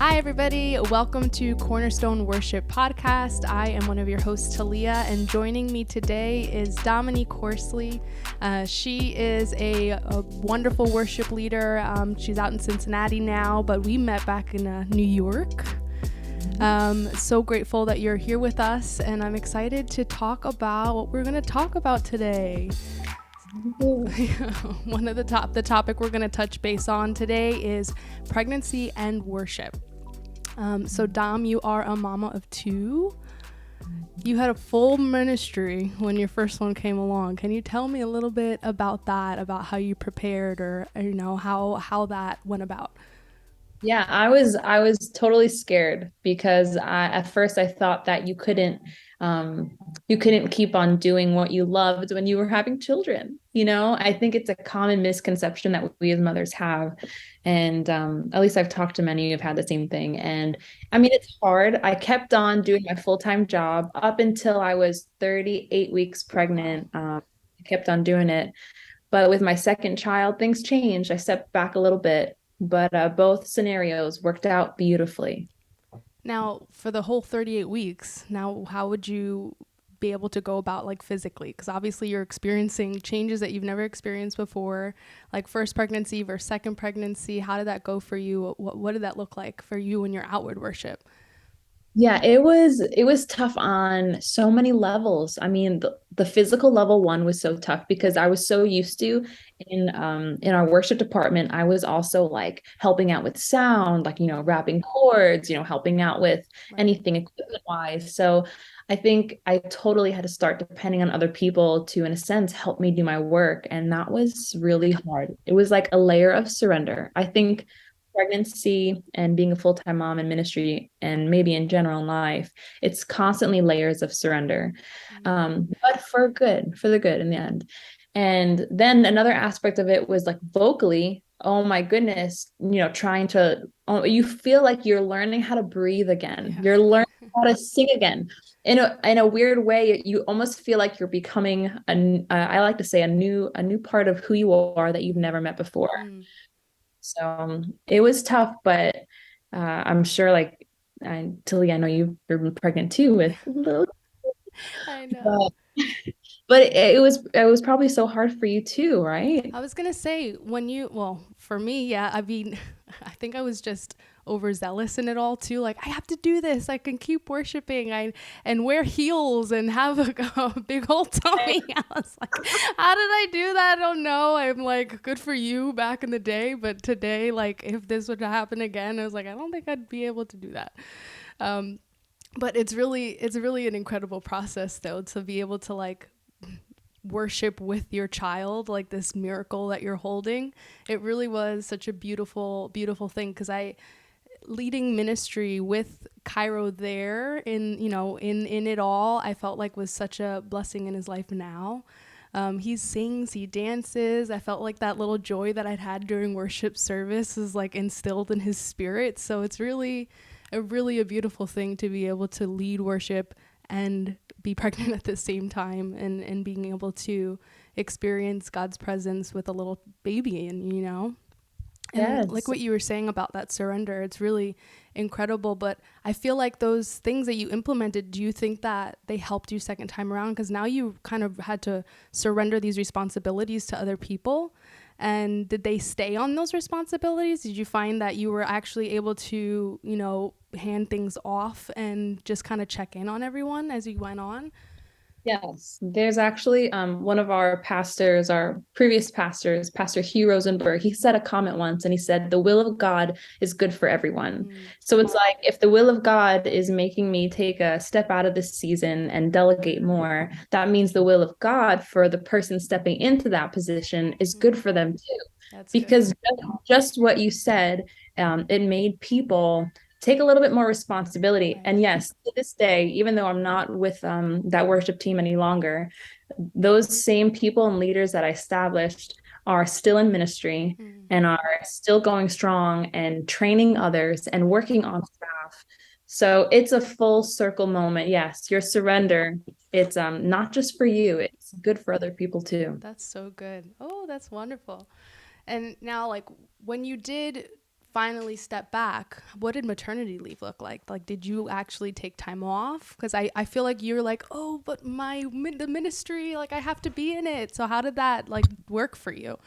Hi, everybody. Welcome to Cornerstone Worship Podcast. I am one of your hosts, Thalia, and joining me today is Dominique Horsely. She is a wonderful worship leader. She's out in Cincinnati now, but we met back in New York. So grateful that you're here with us, and I'm excited to talk about what we're going to talk about today. The topic we're going to touch base on today is pregnancy and worship. So Dom, you are a mama of two. You had a full ministry when your first one came along. Can you tell me a little bit about that, about how you prepared, or how that went about? Yeah, I was totally scared because at first I thought that you couldn't keep on doing what you loved when you were having children. I think it's a common misconception that we as mothers have. And at least I've talked to many who've had the same thing. And I mean, it's hard. I kept on doing my full-time job up until I was 38 weeks pregnant. I kept on doing it. But with my second child, things changed. I stepped back a little bit, but both scenarios worked out beautifully. Now, for the whole 38 weeks, now how would you be able to go about like physically? Because obviously you're experiencing changes that you've never experienced before, like first pregnancy versus second pregnancy. How did that go for you? What did that look like for you in your outward worship? Yeah, it was tough on so many levels. I mean, the physical level one was so tough because I was so used to in our worship department, I was also like helping out with sound, like wrapping cords, helping out with Right. anything equipment wise. So I think I totally had to start depending on other people to, in a sense, help me do my work. And that was really hard. It was like a layer of surrender. I think pregnancy and being a full-time mom in ministry and maybe in general in life, it's constantly layers of surrender. Mm. But for the good in the end. And then another aspect of it was like vocally, oh my goodness, trying to, oh, you feel like you're learning how to breathe again. Yeah. You're learning how to sing again. In a weird way, you almost feel like you're becoming I like to say a new part of who you are that you've never met before. Mm. So it was tough, but I'm sure Tilly, I know you've been pregnant too with little, I know. but, but it was probably so hard for you too, right? I was gonna say well, for me, yeah. I mean, I think I was just overzealous in it all too. Like, I have to do this. I can keep worshiping. And wear heels and have a big old tummy. I was like, how did I do that? I don't know. I'm like, good for you back in the day, but today, like, if this would happen again, I was like, I don't think I'd be able to do that. Um, but it's really an incredible process though, to be able to like worship with your child, like this miracle that you're holding. It really was such a beautiful thing, because I leading ministry with Cairo there in it all, I felt like was such a blessing in his life now. He sings, he dances. I felt like that little joy that I'd had during worship service is like instilled in his spirit. So it's really a beautiful thing to be able to lead worship and be pregnant at the same time, and being able to experience God's presence with a little baby, and like Yes. what you were saying about that surrender, it's really incredible. But I feel like those things that you implemented, do you think that they helped you second time around? Because now you kind of had to surrender these responsibilities to other people. And did they stay on those responsibilities? Did you find that you were actually able to, hand things off and just kind of check in on everyone as you went on? Yes, there's actually one of our pastors, our previous pastors, Pastor Hugh Rosenberg. He said a comment once, and he said, "The will of God is good for everyone." Mm. So it's like if the will of God is making me take a step out of this season and delegate more, that means the will of God for the person stepping into that position is good Mm. for them too. That's good. Because just what you said, it made people take a little bit more responsibility. Right. And yes, to this day, even though I'm not with that worship team any longer, those same people and leaders that I established are still in ministry Mm. and are still going strong and training others and working on staff. So it's a full circle moment. Yes, your surrender, it's not just for you, it's good for other people too. That's so good. Oh, that's wonderful. And now, like, when you did finally stepped back, what did maternity leave look like? Like, did you actually take time off? Because I feel like you're like, oh, but the ministry, like I have to be in it. So how did that like work for you?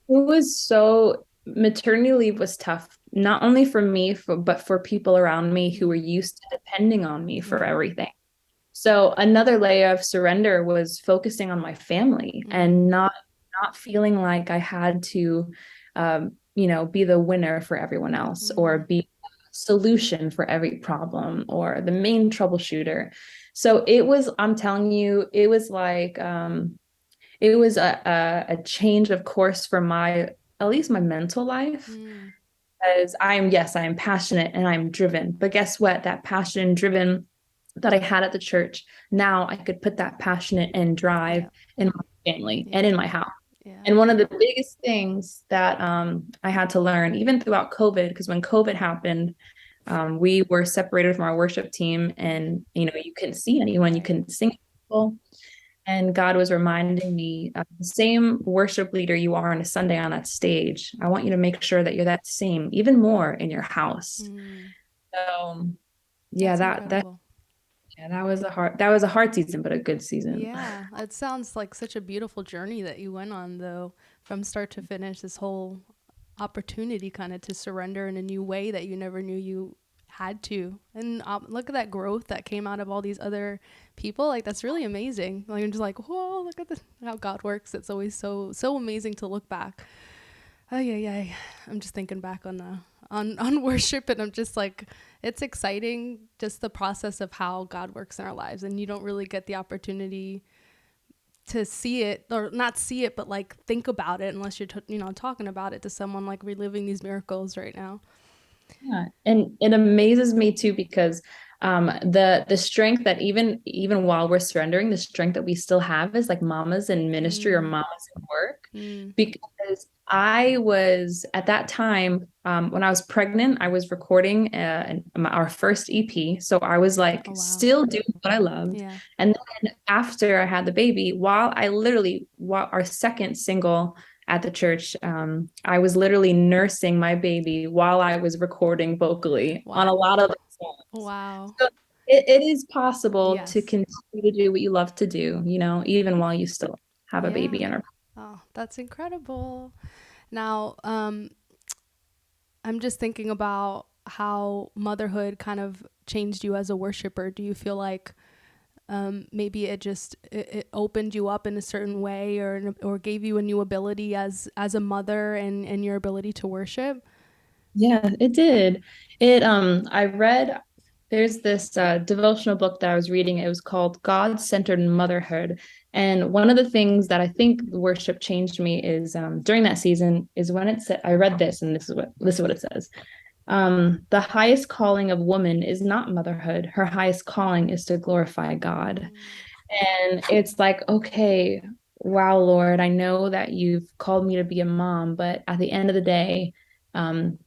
It was so maternity leave was tough, not only for me, but for people around me who were Mm, used to depending on me for yeah. everything. So another layer of surrender was focusing on my family Mm, and not feeling like I had to, be the winner for everyone else or mm, be a solution for every problem or the main troubleshooter. So it was, I'm telling you, it was like it was a change of course for my at least my mental life mm, because I am passionate and I'm driven. But guess what? That passion and driven that I had at the church, now I could put that passionate and drive yeah. in my family and Yeah. in my house. Yeah. And one of the biggest things that I had to learn, even throughout COVID, because when COVID happened, we were separated from our worship team, Mm, and you couldn't see anyone, you right. couldn't sing with people. And God was reminding me, the same worship leader you are on a Sunday on that stage, I want you to make sure that you're that same, even more in your house. Mm, So yeah, that's that incredible. yeah, that was a hard season, but a good season. Yeah, it sounds like such a beautiful journey that you went on, though, from start to finish. This whole opportunity kind of to surrender in a new way that you never knew you had to. And look at that growth that came out of all these other people. Like, that's really amazing. Like, I'm just like, whoa, look at this, how God works. It's always so amazing to look back. Oh yeah, yeah. I'm just thinking back on the on worship, and I'm just like, it's exciting, just the process of how God works in our lives, and you don't really get the opportunity to see it, or not see it, but like think about it, unless you're talking about it to someone, like reliving these miracles right now. Yeah, and it amazes me too because the strength that even while we're surrendering, the strength that we still have is like mamas in ministry or Mm, mamas in work. mm. Because I was at that time when I was pregnant, I was recording our first EP, so I was like Oh wow. still doing what I loved, Yeah. and then after I had the baby, while our second single at the church. I was literally nursing my baby while I was recording vocally on a Wow. lot of songs. Wow. So it is possible to Yes. continue to do what you love to do, even while you still have a baby Yeah. in her. Oh, that's incredible. Now, I'm just thinking about how motherhood kind of changed you as a worshiper. Do you feel like maybe it opened you up in a certain way, or gave you a new ability as a mother, and your ability to worship? Yeah, it did. I read, there's this devotional book that I was reading. It was called God-Centered Motherhood. And one of the things that I think worship changed me is during that season is when it said, I read this, and this is what it says. The highest calling of woman is not motherhood. Her highest calling is to glorify God. Mm, And it's like, okay, wow, Lord, I know that you've called me to be a mom, but at the end of the day,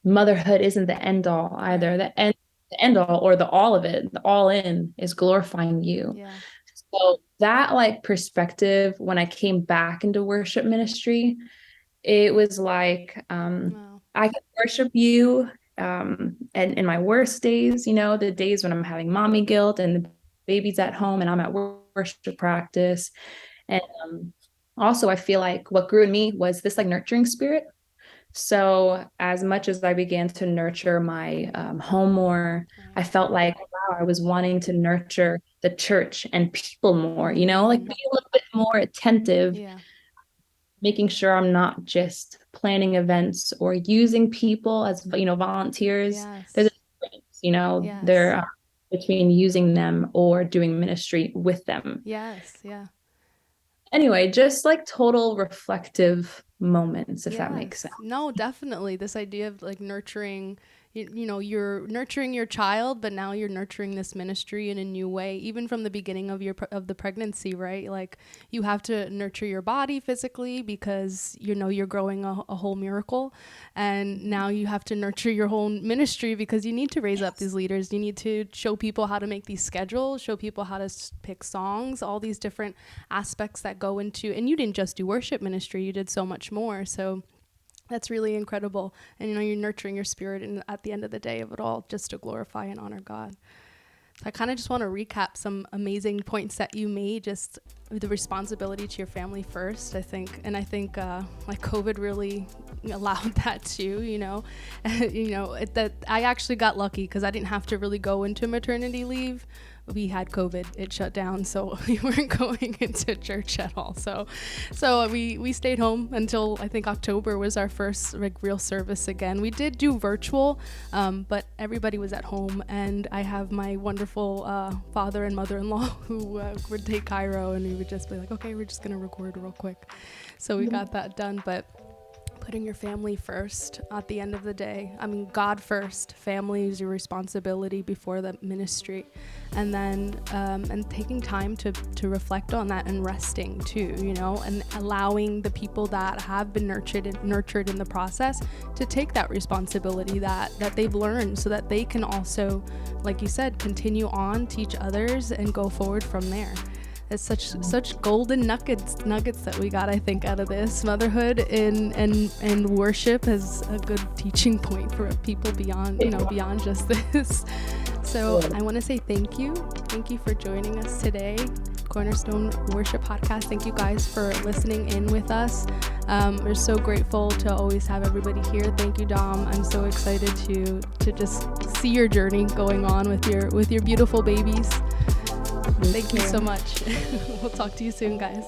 motherhood isn't the end all either. right. The end all or the all of it, the all in is glorifying you. Yeah. So that like perspective, when I came back into worship ministry, it was like Wow. I can worship you and in my worst days, the days when I'm having mommy guilt and the baby's at home and I'm at worship practice. And also I feel like what grew in me was this like nurturing spirit. So as much as I began to nurture my home more, I Right. felt like, wow, I was wanting to nurture the church and people more, like Mm, be a little bit more attentive, yeah. making sure I'm not just planning events or using people as, volunteers. There's a Yes. difference, Yes. there between using them or doing ministry with them. Yes. Yeah. Anyway, just like total reflective moments, if that makes sense. Yes. No, definitely. This idea of like nurturing, you're nurturing your child, but now you're nurturing this ministry in a new way, even from the beginning of of the pregnancy, right? Like, you have to nurture your body physically because you're growing a whole miracle, and now you have to nurture your whole ministry because you need to raise up these leaders. You need to show people how to make these schedules, show people how to pick songs, all these different aspects that go into, and you didn't just do worship ministry, you did so much more. So That's really incredible. And, you know, you're nurturing your spirit, and at the end of the day of it all, just to glorify and honor God. So I kind of just want to recap some amazing points that you made, just the responsibility to your family first, I think. And I think like COVID really allowed that too, you know. That I actually got lucky because I didn't have to really go into maternity leave. We had COVID, it shut down, so we weren't going into church at all. So we stayed home until I think October was our first like real service again. We did do virtual, but everybody was at home, and I have my wonderful father and mother-in-law who would take Cairo, and we would just be like, okay, we're just gonna record real quick. So we got that done. But putting your family first at the end of the day. I mean, God first, family is your responsibility before the ministry. And then, and taking time to reflect on that and resting too, you know, and allowing the people that have been nurtured in the process to take that responsibility that they've learned, so that they can also, like you said, continue on, teach others, and go forward from there. It's such golden nuggets that we got, I think, out of this. Motherhood and worship is a good teaching point for people beyond just this. So I want to say thank you for joining us today, Cornerstone Worship Podcast. Thank you guys for listening in with us. We're so grateful to always have everybody here. Thank you, Dom. I'm so excited to just see your journey going on with your beautiful babies. Thank you so much. We'll talk to you soon, guys.